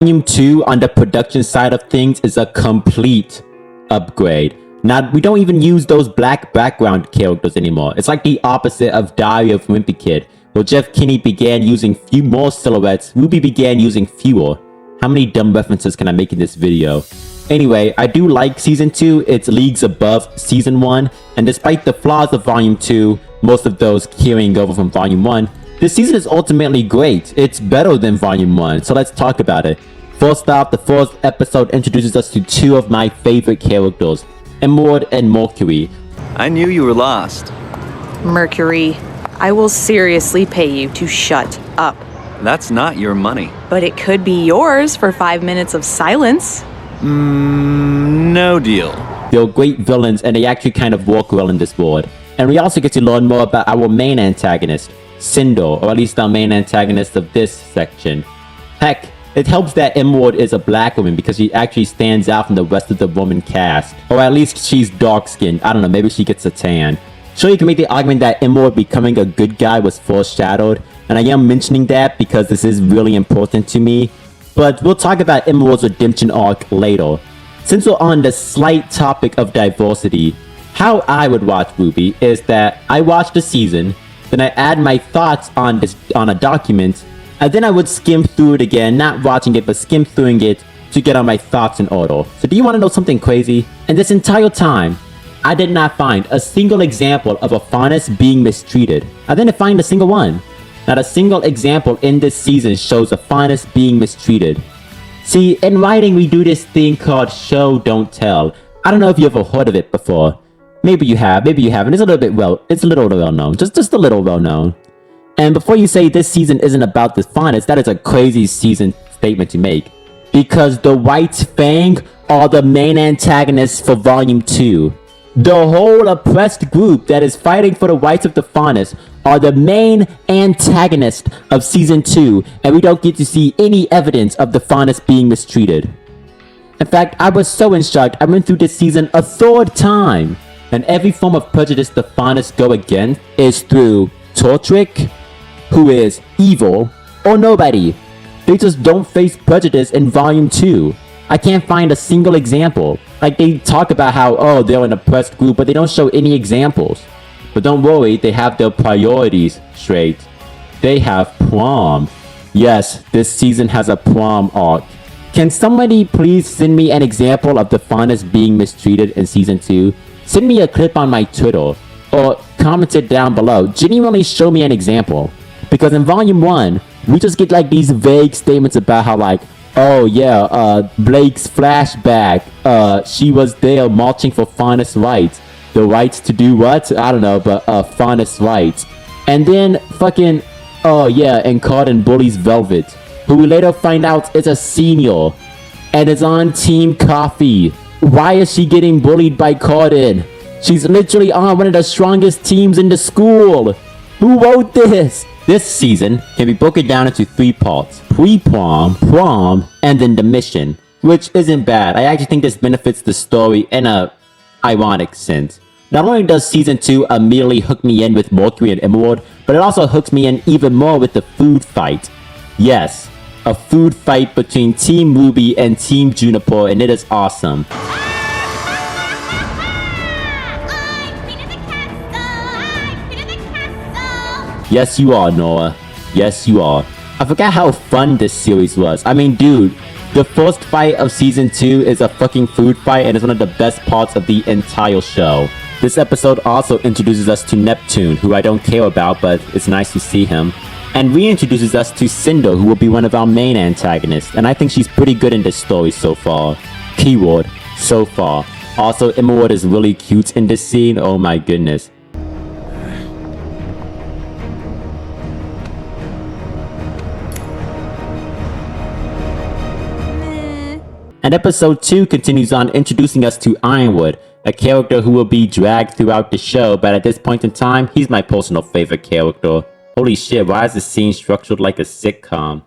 Volume 2 on the production side of things is a complete upgrade. Now, we don't even use those black background characters anymore. It's like the opposite of Diary of Wimpy Kid, where Jeff Kinney began using few more silhouettes, RWBY began using fewer. How many dumb references can I make in this video? Anyway, I do like Season 2, it's leagues above Season 1, and despite the flaws of Volume 2, most of those carrying over from Volume 1, this season is ultimately great. It's better than Volume 1, so let's talk about it. First off, the first episode introduces us to two of my favorite characters, Emerald and Mercury. I knew you were lost. Mercury, I will seriously pay you to shut up. That's not your money. But it could be yours for 5 minutes of silence. No deal. They're great villains and they actually kind of work well in this world. And we also get to learn more about our main antagonist, Cinder, or at least our main antagonist of this section. Heck, it helps that Emerald is a black woman because she actually stands out from the rest of the woman cast. Or at least she's dark-skinned. I don't know, maybe she gets a tan. Sure, you can make the argument that Emerald becoming a good guy was foreshadowed, and I am mentioning that because this is really important to me. But we'll talk about Emerald's redemption arc later. Since we're on the slight topic of diversity, how I would watch RWBY is that I watch the season, then I add my thoughts on a document, and then I would skim through it again, not watching it, but skim through it to get all my thoughts in order. So do you want to know something crazy? In this entire time, I did not find a single example of a faunus being mistreated. I didn't find a single one. Not a single example in this season shows a faunus being mistreated. See, in writing we do this thing called show don't tell. I don't know if you ever heard of it before. Maybe you have, maybe you haven't. It's a little well known. Just a little well known. And before you say this season isn't about the faunus, that is a crazy season statement to make. Because the White Fang are the main antagonists for Volume 2. The whole oppressed group that is fighting for the rights of the faunus are the main antagonist of Season 2, and we don't get to see any evidence of the faunus being mistreated. In fact, I was so in shock, I went through this season a third time, and every form of prejudice the faunus go against is through Tortrick, who is evil, or nobody. They just don't face prejudice in Volume 2. I can't find a single example. Like, they talk about how, oh, they're an oppressed group, but they don't show any examples. But don't worry, they have their priorities straight. They have prom. Yes, this season has a prom arc. Can somebody please send me an example of the faunus being mistreated in Season 2? Send me a clip on my Twitter, or comment it down below. Genuinely show me an example. Because in Volume 1, we just get like these vague statements about how like, oh yeah, Blake's flashback, she was there marching for faunus rights. The rights to do what? I don't know, but faunus rights. And then fucking, oh yeah, and Cardin bullies Velvet, who we later find out is a senior, and is on Team Coffee. Why is she getting bullied by Cardin? She's literally on one of the strongest teams in the school. Who wrote this? This season can be broken down into 3 parts: pre-prom, prom, and then the mission, which isn't bad. I actually think this benefits the story in a ironic sense. Not only does Season 2 immediately hook me in with Mercury and Emerald, but it also hooks me in even more with the food fight. Yes, a food fight between Team RWBY and Team Juniper, and it is awesome. Yes, you are, Noah. Yes, you are. I forgot how fun this series was. I mean, dude, the first fight of Season 2 is a fucking food fight, and it's one of the best parts of the entire show. This episode also introduces us to Neptune, who I don't care about, but it's nice to see him. And reintroduces us to Cinder, who will be one of our main antagonists, and I think she's pretty good in this story so far. Keyword, so far. Also, Emerald is really cute in this scene, oh my goodness. And episode 2 continues on introducing us to Ironwood, a character who will be dragged throughout the show, but at this point in time, he's my personal favorite character. Holy shit, why is the scene structured like a sitcom?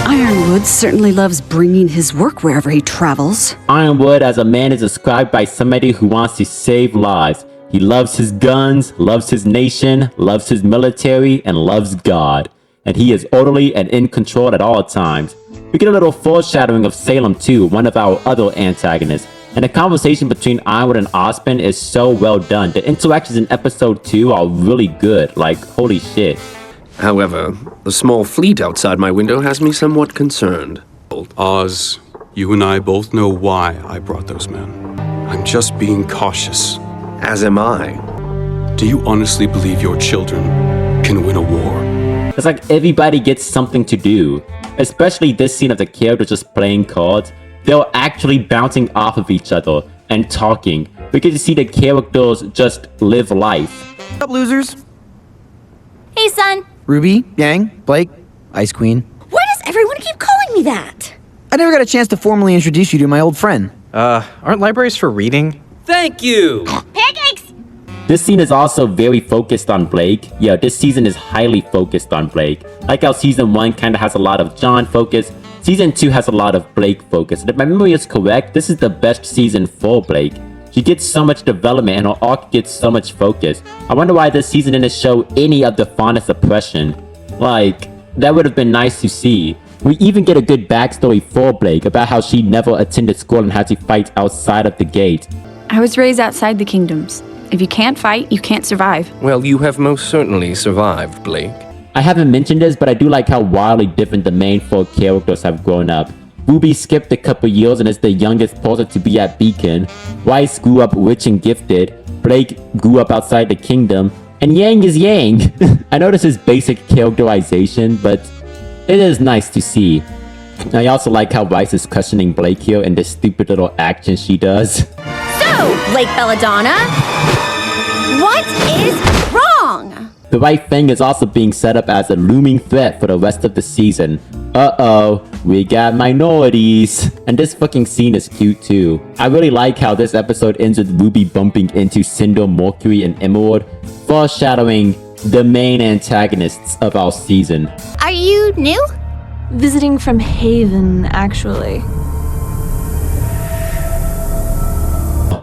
Ironwood certainly loves bringing his work wherever he travels. Ironwood as a man is described by somebody who wants to save lives. He loves his guns, loves his nation, loves his military, and loves God. And he is orderly and in control at all times. We get a little foreshadowing of Salem too, one of our other antagonists. And the conversation between Ironwood and Osmond is so well done. The interactions in episode 2 are really good, like holy shit. However, the small fleet outside my window has me somewhat concerned. Oz, you and I both know why I brought those men. I'm just being cautious. As am I. Do you honestly believe your children can win a war? It's like everybody gets something to do. Especially this scene of the characters just playing cards. They're actually bouncing off of each other and talking. We get to see the characters just live life. What's up, losers? Hey, son. Ruby, Yang, Blake, Ice Queen. Why does everyone keep calling me that? I never got a chance to formally introduce you to my old friend. Aren't libraries for reading? Thank you! Pancakes! This scene is also very focused on Blake. Yeah, this season is highly focused on Blake. Like how season 1 kinda has a lot of John focus, season 2 has a lot of Blake focus. And if my memory is correct, this is the best season for Blake. She gets so much development and her arc gets so much focus. I wonder why this season didn't show any of the Fauna suppression. Like, that would have been nice to see. We even get a good backstory for Blake about how she never attended school and had to fight outside of the gate. I was raised outside the kingdoms. If you can't fight, you can't survive. Well, you have most certainly survived, Blake. I haven't mentioned this, but I do like how wildly different the main 4 characters have grown up. Ruby skipped a couple years and is the youngest person to be at Beacon. Weiss grew up rich and gifted. Blake grew up outside the kingdom. And Yang is Yang. I know this is basic characterization, but it is nice to see. I also like how Weiss is questioning Blake here and the stupid little action she does. So, Blake Belladonna, what is wrong? The right thing is also being set up as a looming threat for the rest of the season. Uh-oh, we got minorities. And this fucking scene is cute too. I really like how this episode ends with Ruby bumping into Cinder, Mercury, and Emerald, foreshadowing the main antagonists of our season. Are you new? Visiting from Haven, actually.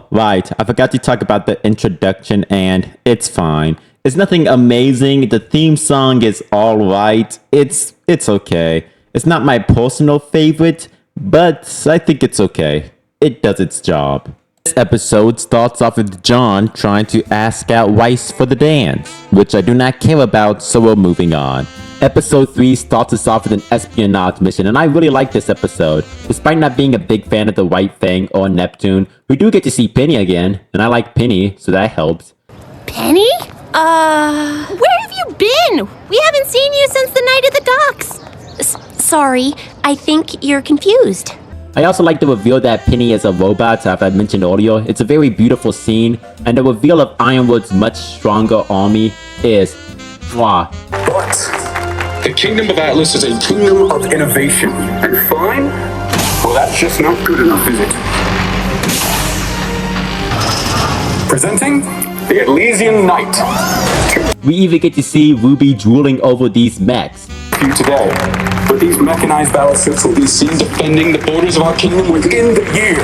Right, I forgot to talk about the introduction and it's fine. It's nothing amazing. The theme song is alright. It's okay. It's not my personal favorite, but I think it's okay. It does its job. This episode starts off with John trying to ask out Weiss for the dance, which I do not care about, so we're moving on. Episode 3 starts us off with an espionage mission, and I really like this episode. Despite not being a big fan of the White Fang or Neptune, we do get to see Penny again, and I like Penny, so that helps. Penny? Where have you been? We haven't seen you since the night at the docks. Sorry, I think you're confused. I also like the reveal that Penny is a robot, as I mentioned earlier. It's a very beautiful scene, and the reveal of Ironwood's much stronger army is mwah. But the Kingdom of Atlas is a kingdom of innovation, and fine? Well, that's just not good enough, is it? Presenting the Elysian Knight. We even get to see Ruby drooling over these mechs. You today, but these mechanized battleships will be seen defending the borders of our kingdom within the year.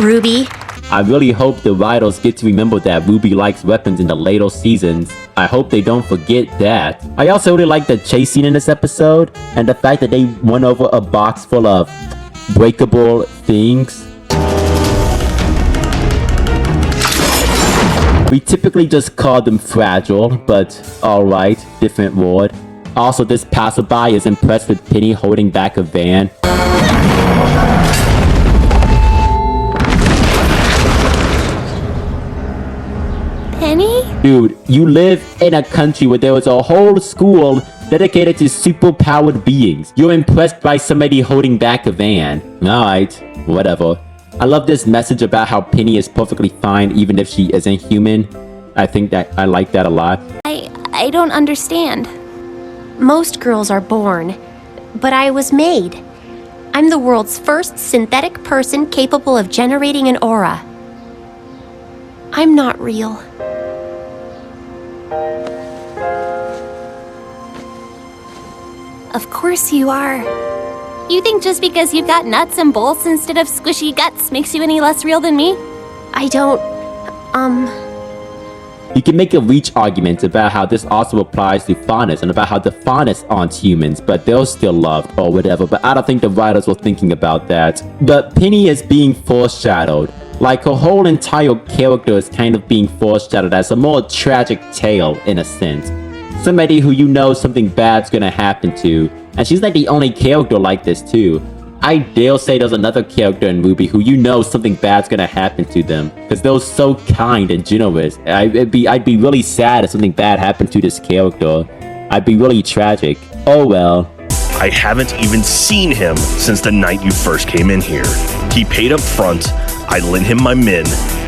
Ruby. I really hope the writers get to remember that Ruby likes weapons in the later seasons. I hope they don't forget that. I also really like the chase scene in this episode, and the fact that they went over a box full of breakable things. We typically just call them fragile, but alright, different word. Also, this passerby is impressed with Penny holding back a van. Penny? Dude, you live in a country where there was a whole school dedicated to superpowered beings. You're impressed by somebody holding back a van. Alright, whatever. I love this message about how Penny is perfectly fine even if she isn't human. I think that I like that a lot. I don't understand. Most girls are born, but I was made. I'm the world's first synthetic person capable of generating an aura. I'm not real. Of course you are. You think just because you've got nuts and bolts instead of squishy guts makes you any less real than me? I don't You can make a reach argument about how this also applies to faunus and about how the faunus aren't humans, but they're still loved or whatever, but I don't think the writers were thinking about that. But Penny is being foreshadowed. Like, her whole entire character is kind of being foreshadowed as a more tragic tale, in a sense. Somebody who you know something bad's gonna happen to, and she's not the only character like this too. I dare say there's another character in RWBY who you know something bad's gonna happen to them, because they're so kind and generous. I'd be really sad if something bad happened to this character. I'd be really tragic. Oh well. I haven't even seen him since the night you first came in here. He paid up front, I lent him my men,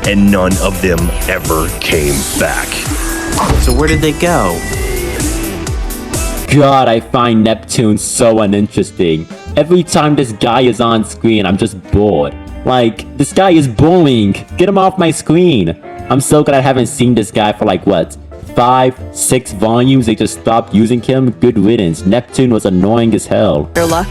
and none of them ever came back. So where did they go? God, I find Neptune so uninteresting. Every time this guy is on screen, I'm just bored. Like, this guy is boring. Get him off my screen. I'm so glad I haven't seen this guy for like, what, 5, 6 volumes? They just stopped using him? Good riddance. Neptune was annoying as hell. Your luck.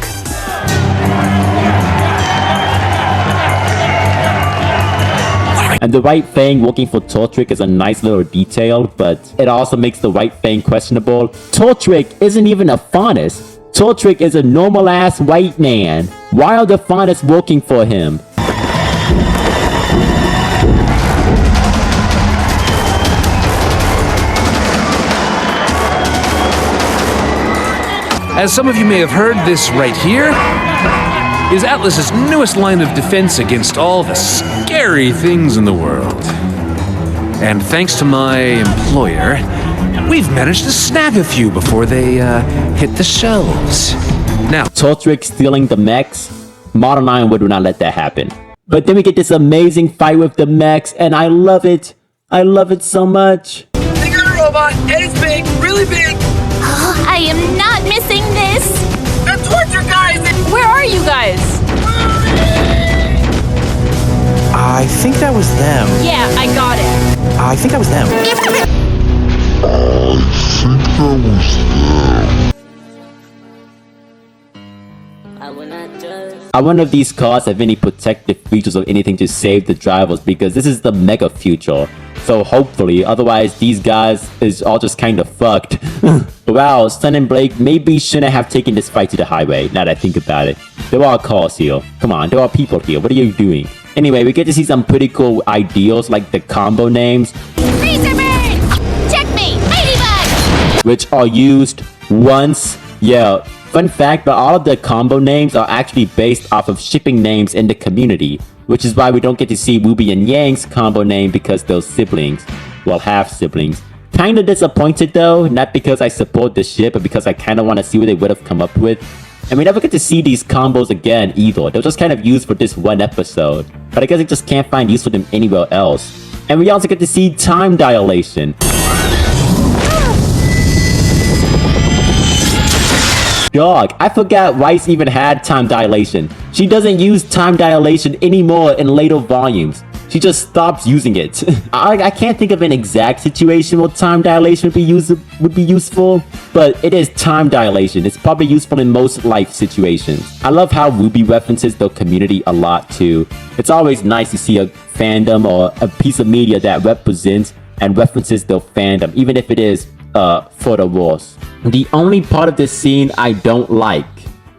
And the White Fang working for Tortrick is a nice little detail, but it also makes the White Fang questionable. Tortrick isn't even a faunus. Tortrick is a normal-ass white man. Why are the faunus working for him? As some of you may have heard, this right here is Atlas's newest line of defense against all the scary things in the world. And thanks to my employer, we've managed to snag a few before they hit the shelves. Now, Tortrick stealing the mechs? Modern Ironwood would not let that happen. But then we get this amazing fight with the mechs, and I love it. I love it so much. They got a robot, and it's big, really big. I am not missing this. They're torture guys. Where are you guys? I think that was them. Yeah, I got it. I think that was them. I wonder if these cars have any protective features or anything to save the drivers, because this is the mega future. So hopefully, otherwise these guys is all just kind of fucked. Wow, Sun and Blake maybe shouldn't have taken this fight to the highway, now that I think about it. There are cars here. Come on, there are people here. What are you doing? Anyway, we get to see some pretty cool ideals like the combo names. Razorburn! Checkmate! Ladybug! Which are used once. Yeah, fun fact, but all of the combo names are actually based off of shipping names in the community. Which is why we don't get to see RWBY and Yang's combo name because they're siblings. Well, half siblings. Kinda disappointed though, not because I support the ship, but because I kinda want to see what they would have come up with. And we never get to see these combos again either. They're just kind of used for this one episode. But I guess I just can't find use for them anywhere else. And we also get to see time dilation. Dog, I forgot Rice even had time dilation. She doesn't use time dilation anymore in later volumes. She just stops using it. I can't think of an exact situation where time dilation would be useful, but it is time dilation. It's probably useful in most life situations. I love how RWBY references their community a lot too. It's always nice to see a fandom or a piece of media that represents and references their fandom, even if it is for the worse. The only part of this scene I don't like,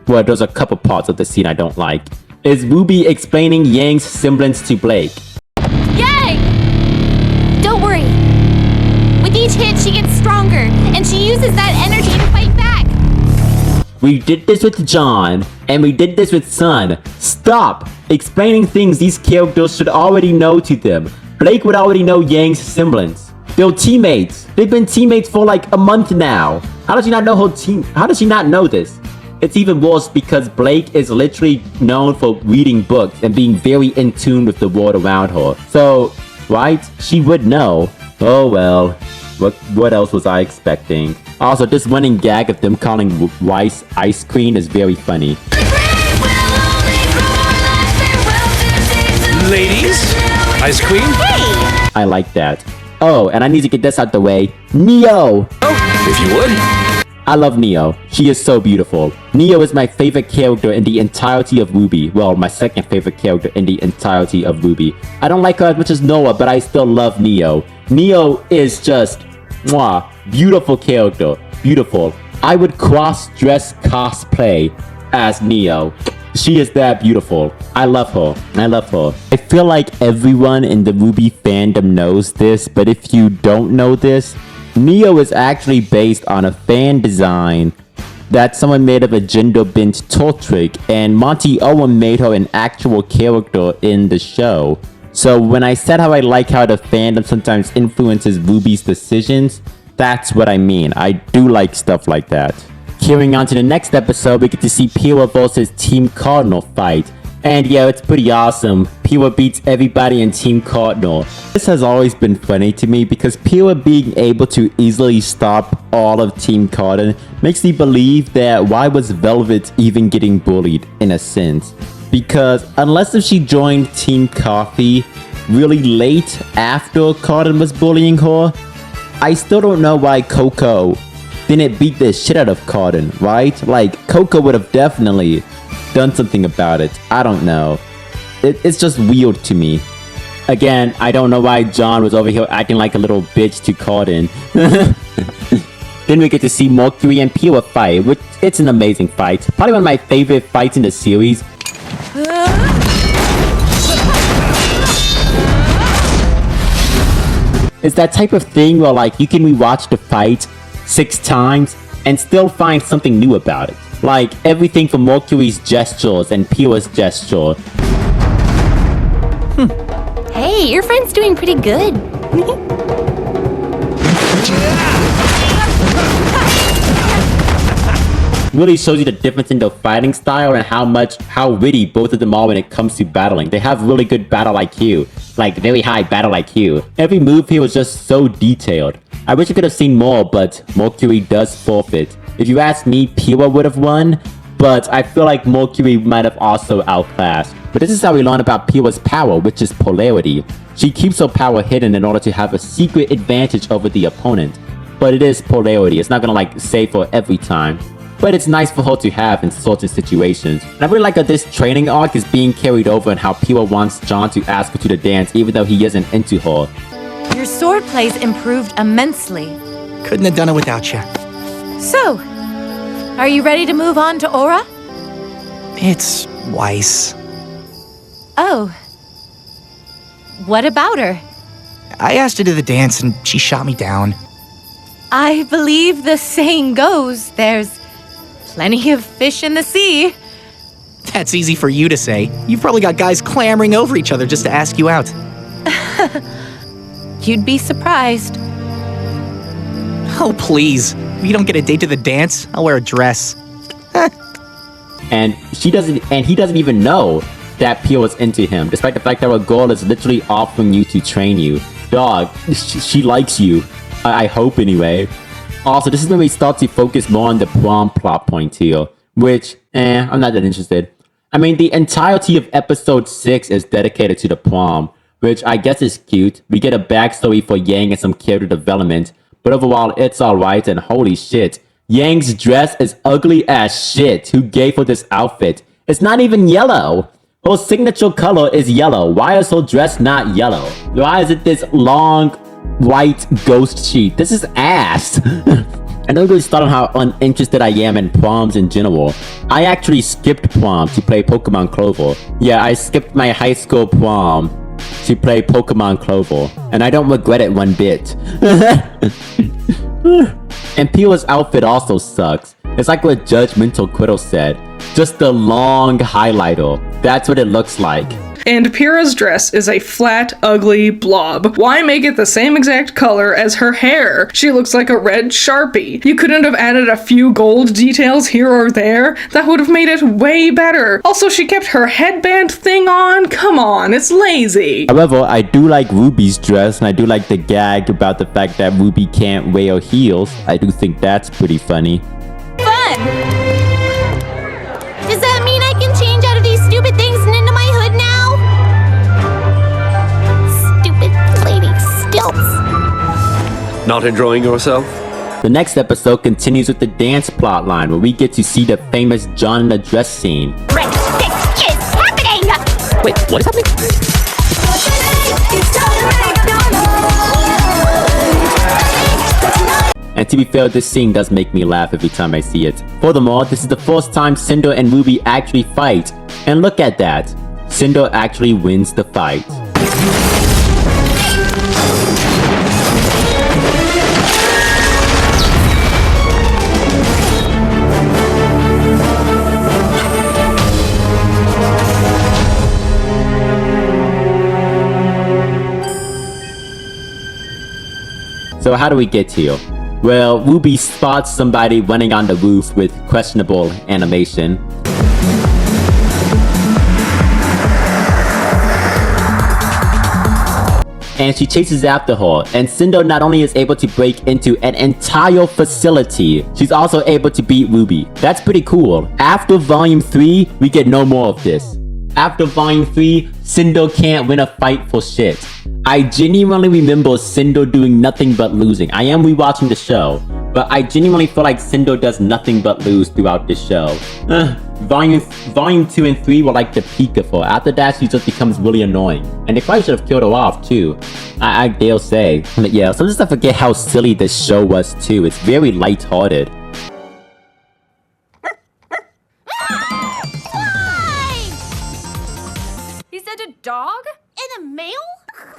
well, there's a couple parts of the scene I don't like, is RWBY explaining Yang's semblance to Blake. Yang! Don't worry. With each hit, she gets stronger, and she uses that energy to fight back. We did this with John, and we did this with Sun. Stop explaining things these characters should already know to them. Blake would already know Yang's semblance. They're teammates. They've been teammates for like a month now. How does she not know her team? How does she not know this? It's even worse because Blake is literally known for reading books and being very in tune with the world around her. So, right? She would know. Oh well. What else was I expecting? Also, this running gag of them calling Rice ice cream is very funny. ladies, ice cream. Hey! I like that. Oh, and I need to get this out the way. Neo! Oh, if you would. I love Neo. She is so beautiful. Neo is my favorite character in the entirety of RWBY. Well, my second favorite character in the entirety of RWBY. I don't like her as much as Noah, but I still love Neo. Neo is just, mwah, beautiful character. Beautiful. I would cross-dress cosplay as Neo. She is that beautiful. I love her. I love her. I feel like everyone in the RWBY fandom knows this, but if you don't know this, Neo is actually based on a fan design that someone made of a gender-bent Tortrick, and Monty Oum made her an actual character in the show. So when I said how I like how the fandom sometimes influences RWBY's decisions, that's what I mean. I do like stuff like that. Carrying on to the next episode, we get to see Pyrrha versus Team Cardinal fight. And yeah, it's pretty awesome. Pyrrha beats everybody in Team Cardinal. This has always been funny to me because Pyrrha being able to easily stop all of Team Cardinal makes me believe that why was Velvet even getting bullied in a sense? Because unless if she joined Team Coffee really late after Cardinal was bullying her, I still don't know why Coco didn't beat the shit out of Cardin, right? Like, Coco would have definitely done something about it. I don't know. It's just weird to me. Again, I don't know why John was over here acting like a little bitch to Cardin. Then we get to see Mercury and Pyrrha fight, which it's an amazing fight. Probably one of my favorite fights in the series. It's that type of thing where like you can rewatch the fight 6 times and still find something new about it. Like everything from Mercury's gestures and Pyrrha's gesture. Hey, your friend's doing pretty good. Really shows you the difference in their fighting style and how witty both of them are when it comes to battling. They have really good battle IQ, like very high battle IQ. Every move here was just so detailed. I wish I could have seen more, but Mercury does forfeit. If you ask me, Pyrrha would have won, but I feel like Mercury might have also outclassed. But this is how we learn about Pyrrha's power, which is polarity. She keeps her power hidden in order to have a secret advantage over the opponent. But it is polarity. It's not gonna like save her every time. But it's nice for her to have in certain situations. And I really like that this training arc is being carried over and how Pyrrha wants John to ask her to the dance even though he isn't into her. Your sword play's improved immensely. Couldn't have done it without you. So, are you ready to move on to Aura? It's Weiss. Oh. What about her? I asked her to the dance and she shot me down. I believe the saying goes, there's plenty of fish in the sea. That's easy for you to say. You've probably got guys clamoring over each other just to ask you out. You'd be surprised. Oh, please. If you don't get a date to the dance, I'll wear a dress. And he doesn't even know that Pyrrha's into him, despite the fact that a girl is literally offering you to train you. Dog, she likes you. I hope anyway. Also, this is when we start to focus more on the prom plot point here, which, I'm not that interested. I mean, the entirety of episode 6 is dedicated to the prom, which I guess is cute. We get a backstory for Yang and some character development, but overall, it's alright, and holy shit. Yang's dress is ugly as shit. Who gave her this outfit? It's not even yellow. Her signature color is yellow. Why is her dress not yellow? Why is it this long white ghost sheet? This is ass. I don't really start on how uninterested I am in proms in general. I actually skipped prom to play Pokemon Clover. Yeah, I skipped my high school prom to play Pokemon Clover, and I don't regret it one bit. And Pyrrha's outfit also sucks. It's like what Judgmental Quiddle said. Just the long highlighter. That's what it looks like. And Pyrrha's dress is a flat, ugly blob. Why make it the same exact color as her hair? She looks like a red Sharpie. You couldn't have added a few gold details here or there? That would have made it way better. Also, she kept her headband thing on? Come on, it's lazy. However, I do like RWBY's dress, and I do like the gag about the fact that RWBY can't wear heels. I do think that's pretty funny. Fun! Does that mean I can change out of these stupid things and into my hood now? Stupid lady stilts. Not enjoying yourself? The next episode continues with the dance plotline, where we get to see the famous John in the dress scene. Rick, this is happening! Wait, what is happening? And to be fair, this scene does make me laugh every time I see it. Furthermore, this is the first time Cinder and RWBY actually fight. And look at that. Cinder actually wins the fight. So how do we get here? Well, RWBY spots somebody running on the roof with questionable animation. And she chases after her, and Cinder not only is able to break into an entire facility, she's also able to beat RWBY. That's pretty cool. After Volume 3, we get no more of this. After Volume 3, Cinder can't win a fight for shit. I genuinely remember Cinder doing nothing but losing. I am rewatching the show, but I genuinely feel like Cinder does nothing but lose throughout this show. Volume 2 and 3 were like the peak of her. After that, she just becomes really annoying. And they probably should have killed her off too. I dare say. But yeah, sometimes I forget how silly this show was too. It's very lighthearted. He said a dog? In a mail?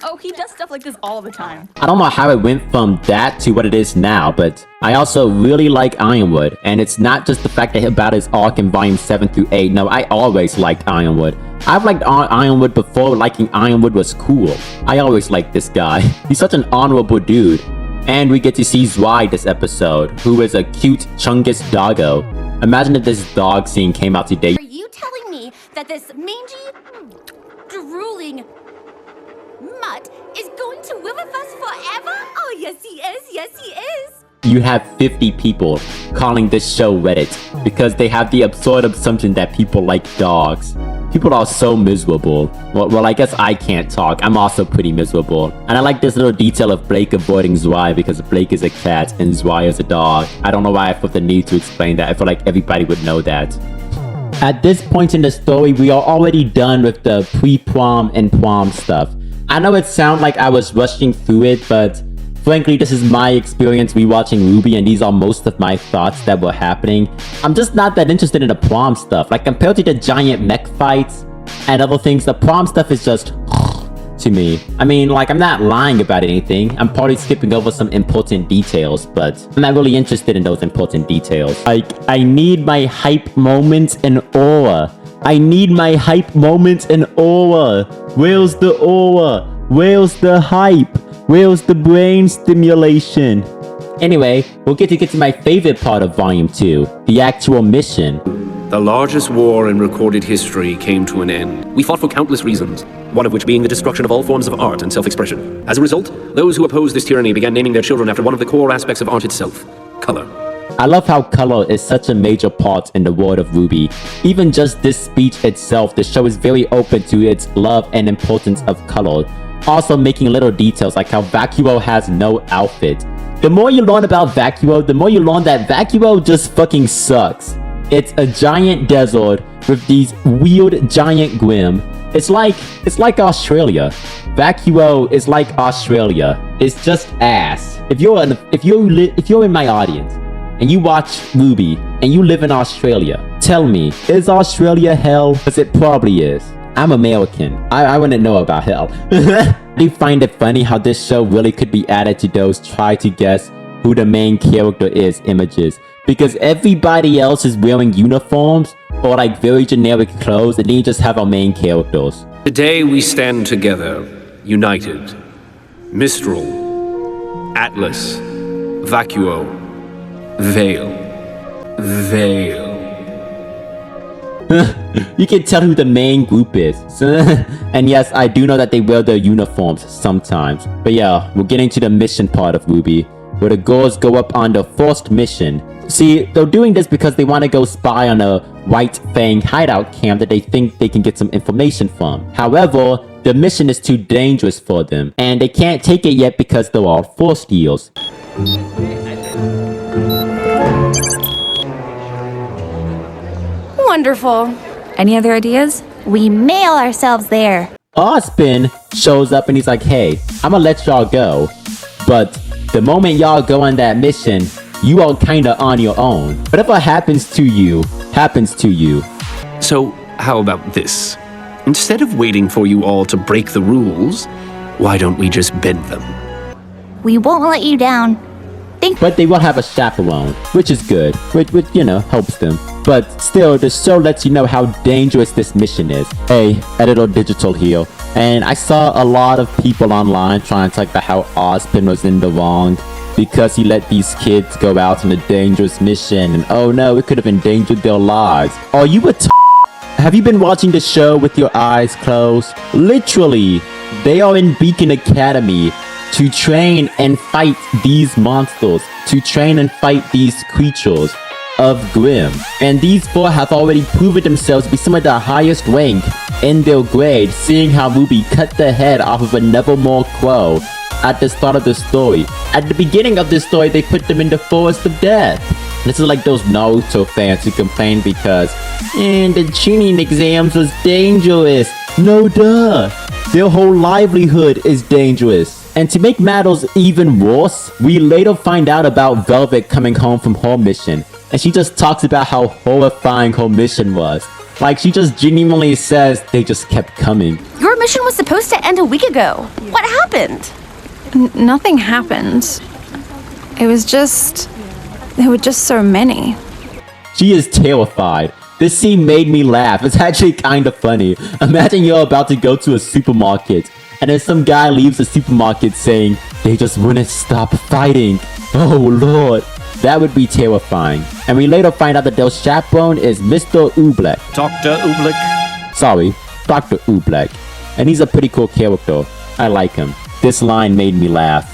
Oh, he does stuff like this all the time. I don't know how it went from that to what it is now, but I also really like Ironwood. And it's not just the fact that about his arc in Volume 7 through 8. No, I always liked Ironwood. I've liked Ironwood before liking Ironwood was cool. I always liked this guy. He's such an honorable dude. And we get to see Zwei this episode, who is a cute Chungus doggo. Imagine if this dog scene came out today. Are you telling me that this mangy, drooling mutt is going to live with us forever? Oh, yes he is. Yes he is. You have 50 people calling this show Reddit because they have the absurd assumption that people like dogs. People are so miserable. Well, I guess I can't talk. I'm also pretty miserable. And I like this little detail of Blake avoiding Zwei because Blake is a cat and Zwei is a dog. I don't know why I felt the need to explain that. I feel like everybody would know that. At this point in the story, we are already done with the pre-prom and prom stuff. I know it sounds like I was rushing through it, but frankly, this is my experience rewatching RWBY, and these are most of my thoughts that were happening. I'm just not that interested in the prom stuff. Like, compared to the giant mech fights and other things, the prom stuff is just to me. I mean, like, I'm not lying about anything. I'm probably skipping over some important details, but I'm not really interested in those important details. Like, I need my hype moments and aura. I need my hype moments and aura. Where's the aura? Where's the hype? Where's the brain stimulation? Anyway, we'll get to my favorite part of Volume 2, the actual mission. The largest war in recorded history came to an end. We fought for countless reasons, one of which being the destruction of all forms of art and self-expression. As a result, those who opposed this tyranny began naming their children after one of the core aspects of art itself, color. I love how color is such a major part in the world of RWBY. Even just this speech itself, the show is very open to its love and importance of color. Also making little details like how Vacuo has no outfit. The more you learn about Vacuo, the more you learn that Vacuo just fucking sucks. It's a giant desert with these weird giant Grim. It's like Australia. Vacuo is like Australia. It's just ass. If you're in my audience and you watch RWBY and you live in Australia, tell me, is Australia hell? Because it probably is. I'm American. I wouldn't know about hell. Do you find it funny how this show really could be added to those try to guess who the main character is images? Because everybody else is wearing uniforms or like very generic clothes, and then you just have our main characters. Today we stand together, united. Mistral, Atlas, Vacuo, Veil. You can tell who the main group is. And yes, I do know that they wear their uniforms sometimes. But yeah, we're getting to the mission part of RWBY, where the girls go up on the first mission. See, they're doing this because they want to go spy on a White Fang hideout camp that they think they can get some information from. However, the mission is too dangerous for them, and they can't take it yet because they're all first years. wonderful. Any other ideas? We mail ourselves there. Ozpin shows up and he's like, hey, I'm gonna let y'all go. But the moment y'all go on that mission, you all kinda on your own. Whatever happens to you, happens to you. So, how about this? Instead of waiting for you all to break the rules, why don't we just bend them? We won't let you down. But they will have a chaperone, which is good, which you know, helps them. But still, the show lets you know how dangerous this mission is. Hey, Editor Digital here. And I saw a lot of people online trying to talk about how Ozpin was in the wrong because he let these kids go out on a dangerous mission, and oh no, it could have endangered their lives. Are you a Have you been watching the show with your eyes closed? Literally, they are in Beacon Academy to train and fight these monsters, to train and fight these creatures of Grimm. And these four have already proven themselves to be some of the highest rank in their grade, seeing how RWBY cut the head off of a Nevermore Crow at the start of the story. At the beginning of this story, they put them in the Forest of Death. This is like those Naruto fans who complain because the tuning exams was dangerous. No duh. Their whole livelihood is dangerous. And to make matters even worse, we later find out about Velvet coming home from her mission. And she just talks about how horrifying her mission was. Like, she just genuinely says they just kept coming. Your mission was supposed to end a week ago. What happened? Nothing happened. There were just so many. She is terrified. This scene made me laugh. It's actually kind of funny. Imagine you're about to go to a supermarket and then some guy leaves the supermarket saying they just wouldn't stop fighting. Oh lord. That would be terrifying. And we later find out that their chaperone is Mr. Oobleck. Dr. Oobleck? Sorry, Dr. Oobleck. And he's a pretty cool character. I like him. This line made me laugh.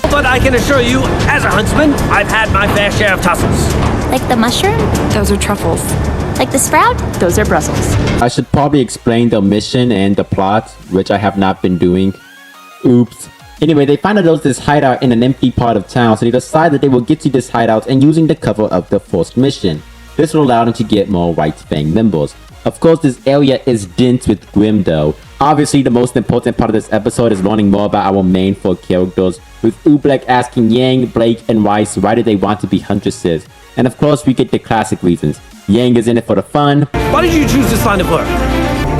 But I can assure you, as a huntsman, I've had my fair share of tussles. Like the mushroom? Those are truffles. Like the sprout? Those are Brussels. I should probably explain the mission and the plot, which I have not been doing. Oops. Anyway, they find out there's this hideout in an empty part of town, so they decide that they will get to this hideout and using the cover of the first mission. This will allow them to get more White Fang members. Of course, this area is dense with Grimm though. Obviously, the most important part of this episode is learning more about our main four characters, with Oobleck asking Yang, Blake, and Weiss why do they want to be huntresses. And of course, we get the classic reasons. Yang is in it for the fun. Why did you choose this line of work?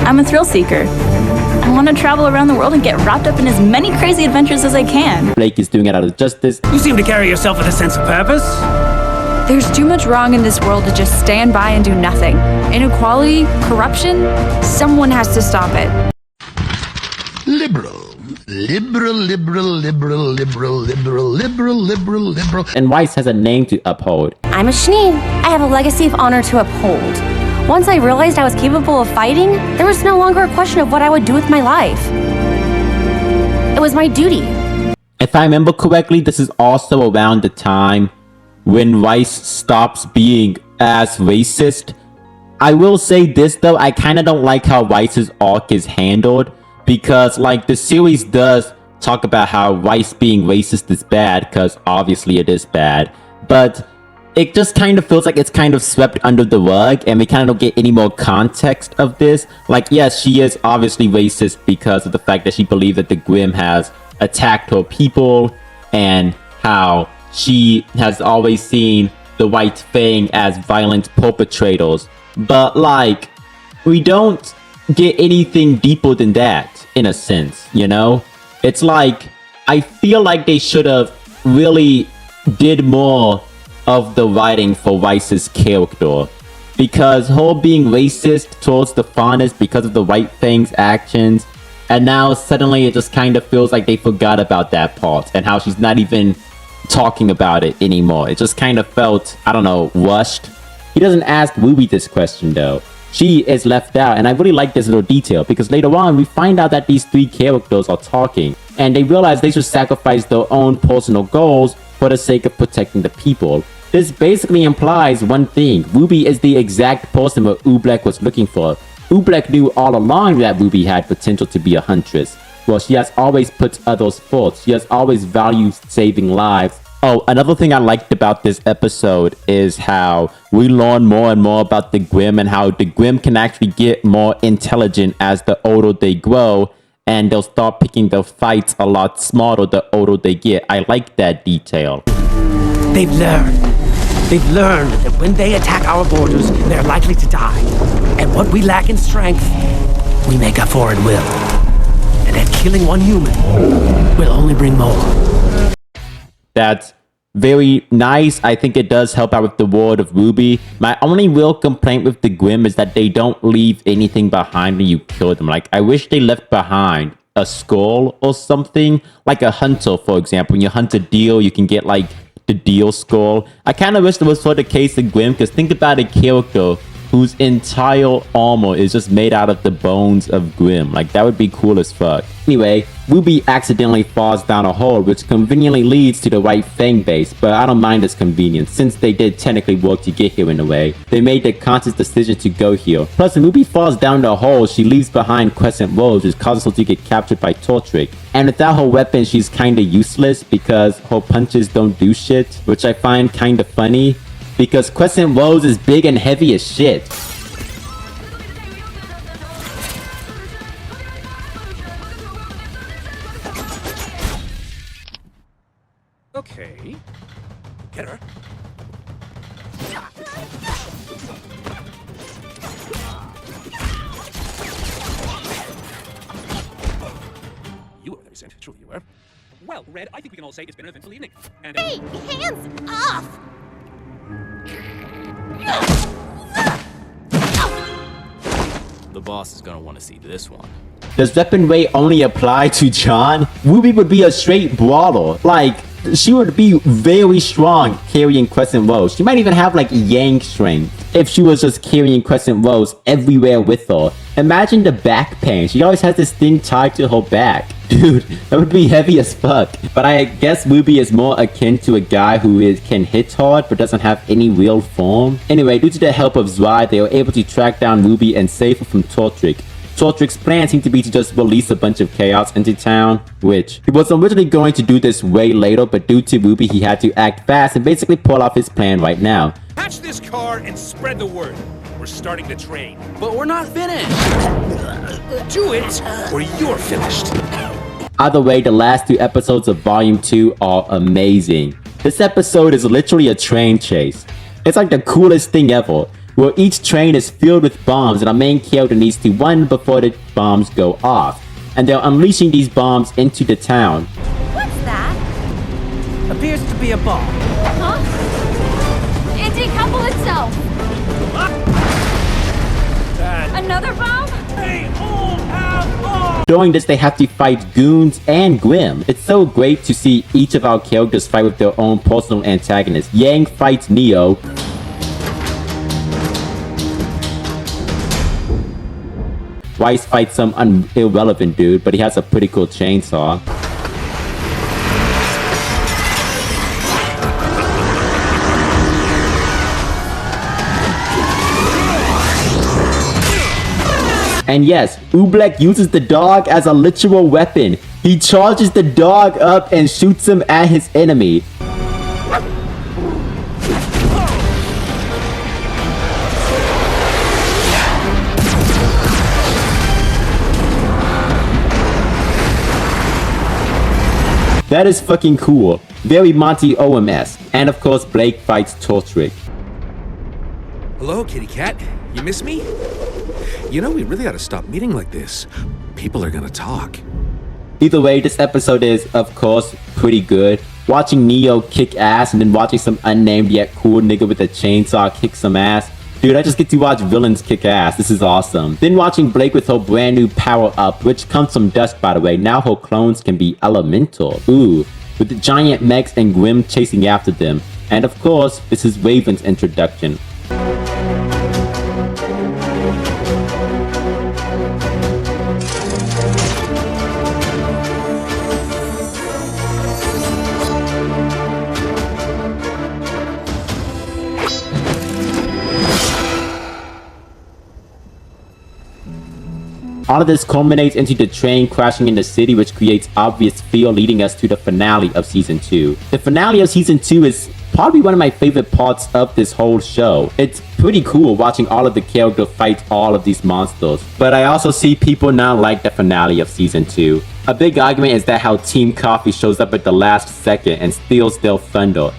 I'm a thrill seeker. I want to travel around the world and get wrapped up in as many crazy adventures as I can. Blake is doing it out of justice. You seem to carry yourself with a sense of purpose. There's too much wrong in this world to just stand by and do nothing. Inequality, corruption, someone has to stop it. Liberal. And Weiss has a name to uphold. I'm a Shneen. I have a legacy of honor to uphold. Once I realized I was capable of fighting, there was no longer a question of what I would do with my life. It was my duty. If I remember correctly, this is also around the time when Weiss stops being as racist. I will say this though, I kind of don't like how Weiss's arc is handled, because like the series does talk about how Weiss being racist is bad, because obviously it is bad, but it just kind of feels like it's kind of swept under the rug and we kind of don't get any more context of this. Like, yes, she is obviously racist because of the fact that she believes that the Grimm has attacked her people and how she has always seen the White Fang as violent perpetrators. But like, we don't get anything deeper than that in a sense, you know? It's like, I feel like they should have really did more of the writing for Weiss's character, because her being racist towards the faunus because of the White Fang's actions, and now suddenly it just kind of feels like they forgot about that part and how she's not even talking about it anymore. It just kind of felt, I don't know, rushed. He doesn't ask RWBY this question though. She is left out, and I really like this little detail because later on we find out that these three characters are talking and they realize they should sacrifice their own personal goals for the sake of protecting the people. This basically implies one thing: RWBY is the exact person what Oobleck was looking for. Oobleck knew all along that RWBY had potential to be a huntress. Well, she has always put others first. She has always valued saving lives Oh, another thing I liked about this episode is how we learn more and more about the Grimm and how the Grimm can actually get more intelligent as the older they grow, and they'll start picking their fights a lot smarter the older they get. I like that detail. They've learned that when they attack our borders, they're likely to die. And what we lack in strength, we make up for in will. And that killing one human will only bring more. That's very nice. I think it does help out with the world of RWBY. My only real complaint with the Grimm is that they don't leave anything behind when you kill them. Like, I wish they left behind a skull or something. Like a hunter, for example. When you hunt a deer, you can get, like, the deer skull. I kind of wish that was for the case of Grimm, because think about a character whose entire armor is just made out of the bones of Grimm. Like, that would be cool as fuck. Anyway, RWBY accidentally falls down a hole, which conveniently leads to the right fan base, but I don't mind this convenience, since they did technically work to get here in a way. They made the conscious decision to go here. Plus, when RWBY falls down the hole, she leaves behind Crescent Rose, which causes her to get captured by Tortrick. And without her weapon, she's kinda useless, because her punches don't do shit, which I find kinda funny, because Crescent Rose is big and heavy as shit. Okay. Get her. You were very sent. True, you were. Well, Red, I think we can all say it's been an eventful evening. And Hey, hands off! The boss is gonna want to see this one. Does weapon weight only apply to John? RWBY would be a straight brawler. Like, she would be very strong carrying Crescent Rose. She might even have like Yang strength if she was just carrying Crescent Rose everywhere with her. Imagine the back pain. She always has this thing tied to her back. Dude, that would be heavy as fuck. But I guess RWBY is more akin to a guy who can hit hard but doesn't have any real form. Anyway, due to the help of RWBY, they were able to track down RWBY and save her from Tortrick. Tortrick's plan seemed to be to just release a bunch of chaos into town, which he was originally going to do this way later, but due to RWBY, he had to act fast and basically pull off his plan right now. Hatch this car and spread the word. We're starting to train. But we're not finished. Do it, or you're finished. Either way, the last 2 episodes of Volume 2 are amazing. This episode is literally a train chase. It's like the coolest thing ever, where each train is filled with bombs and our main character needs to run before the bombs go off. And they're unleashing these bombs into the town. What's that? Appears to be a bomb. Huh? It decoupled itself. Another bomb? They all have bombs! During this, they have to fight goons and Grimm. It's so great to see each of our characters fight with their own personal antagonists. Yang fights Neo. Weiss fights some irrelevant dude, but he has a pretty cool chainsaw. And yes, Oobleck uses the dog as a literal weapon. He charges the dog up and shoots him at his enemy. That is fucking cool. Very Monty Oum-esque. And of course, Blake fights Tortrick. Hello, kitty cat. You miss me? You know, we really ought to stop meeting like this. People are gonna talk. Either way, this episode is, of course, pretty good. Watching Neo kick ass and then watching some unnamed yet cool nigga with a chainsaw kick some ass. Dude, I just get to watch villains kick ass. This is awesome. Then watching Blake with her brand new power up, which comes from dust, by the way. Now her clones can be elemental. Ooh, with the giant mechs and Grimm chasing after them. And of course, this is Raven's introduction. All of this culminates into the train crashing in the city, which creates obvious fear, leading us to the finale of Season 2. The finale of Season 2 is probably one of my favorite parts of this whole show. It's pretty cool watching all of the characters fight all of these monsters. But I also see people not like the finale of Season 2. A big argument is that how Team Coffee shows up at the last second and steals their thunder.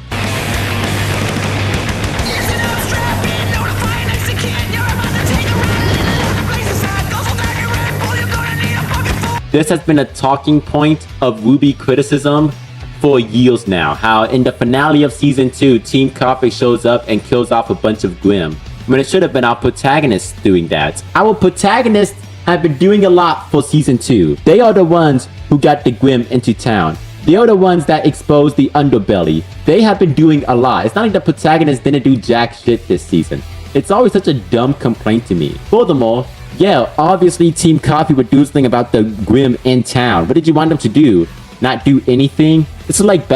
This has been a talking point of RWBY criticism for years now, how in the finale of Season 2, Team Coffee shows up and kills off a bunch of Grimm, when it should have been our protagonists doing that. Our protagonists have been doing a lot for Season 2. They are the ones who got the Grimm into town. They are the ones that exposed the underbelly. They have been doing a lot. It's not like the protagonists didn't do jack shit this season. It's always such a dumb complaint to me. Furthermore, yeah, obviously Team Coffee would do something about the Grimm in town. What did you want them to do? Not do anything? This is like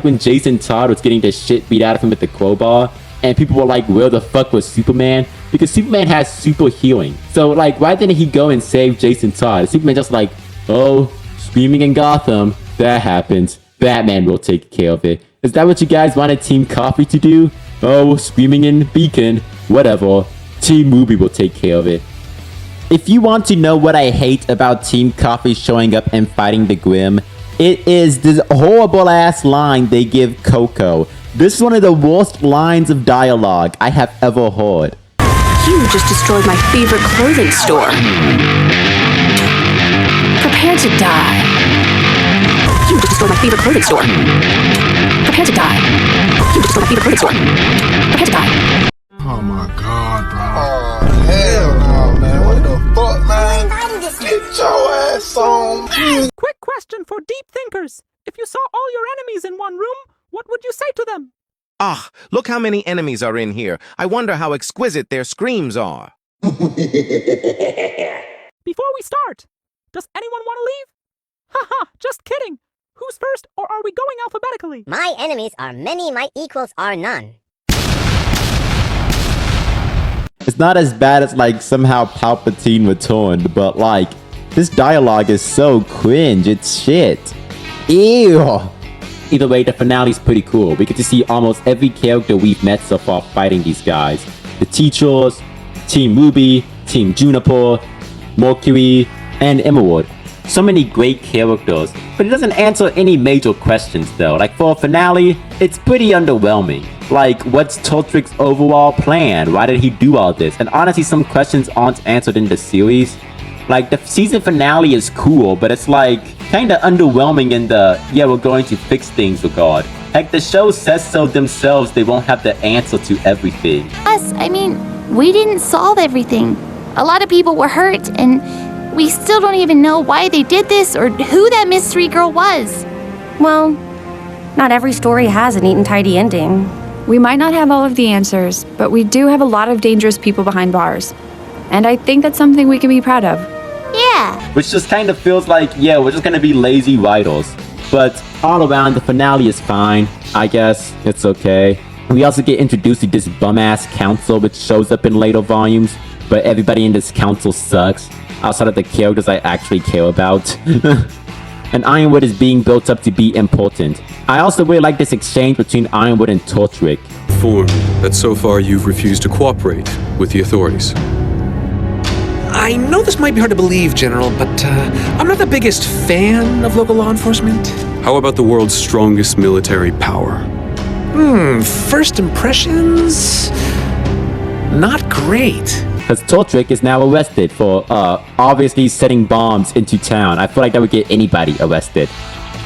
when Jason Todd was getting the shit beat out of him with the crowbar, and people were like, where the fuck was Superman? Because Superman has super healing. So like, why didn't he go and save Jason Todd? Superman just like, oh, screaming in Gotham, that happens. Batman will take care of it. Is that what you guys wanted Team Coffee to do? Oh, screaming in Beacon, whatever. Team RWBY will take care of it. If you want to know what I hate about Team Coffee showing up and fighting the Grimm, it is this horrible ass line they give Coco. This is one of the worst lines of dialogue I have ever heard. You just destroyed my favorite clothing store. Prepare to die. You just destroyed my favorite clothing store. Prepare to die. You just destroyed my favorite clothing store. Prepare to die. Oh my god, bro. Oh, hell no, man. What the fuck, man? Get your ass on. Quick question for deep thinkers. If you saw all your enemies in one room, what would you say to them? Ah, look how many enemies are in here. I wonder how exquisite their screams are. Before we start, does anyone want to leave? Haha, just kidding. Who's first, or are we going alphabetically? My enemies are many, my equals are none. It's not as bad as like somehow Palpatine returned, but like, this dialogue is so cringe, it's shit. Ew! Either way, the finale's pretty cool. We get to see almost every character we've met so far fighting these guys. The teachers, Team RWBY, Team Juniper, Mercury, and Emerald. So many great characters, but it doesn't answer any major questions though. Like for a finale, it's pretty underwhelming. Like, what's Turtrik's overall plan? Why did he do all this? And honestly, some questions aren't answered in the series. Like, the season finale is cool, but it's like, kinda underwhelming in the, yeah, we're going to fix things regard. Heck, the show says so themselves, they won't have the answer to everything. Us, I mean, we didn't solve everything. A lot of people were hurt, and we still don't even know why they did this or who that mystery girl was. Well, not every story has a neat and tidy ending. We might not have all of the answers, but we do have a lot of dangerous people behind bars. And I think that's something we can be proud of. Yeah. Which just kind of feels like, yeah, we're just gonna be lazy writers. But all around, the finale is fine. I guess it's okay. We also get introduced to this bum-ass council, which shows up in later volumes. But everybody in this council sucks, outside of the characters I actually care about. And Ironwood is being built up to be important. I also really like this exchange between Ironwood and Turtrik. Informed that so far you've refused to cooperate with the authorities. I know this might be hard to believe, General, but I'm not the biggest fan of local law enforcement. How about the world's strongest military power? First impressions? Not great. Because Turtrik is now arrested for, obviously setting bombs into town. I feel like that would get anybody arrested.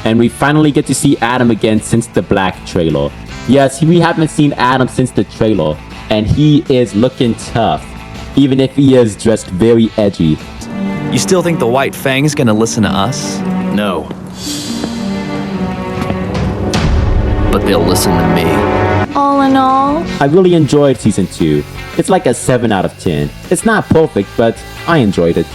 And we finally get to see Adam again since the Black trailer. Yes, we haven't seen Adam since the trailer. And he is looking tough. Even if he is dressed very edgy. You still think the White Fang's gonna listen to us? No. But they'll listen to me. All in all, I really enjoyed Season 2. It's like a 7 out of 10. It's not perfect, but I enjoyed it.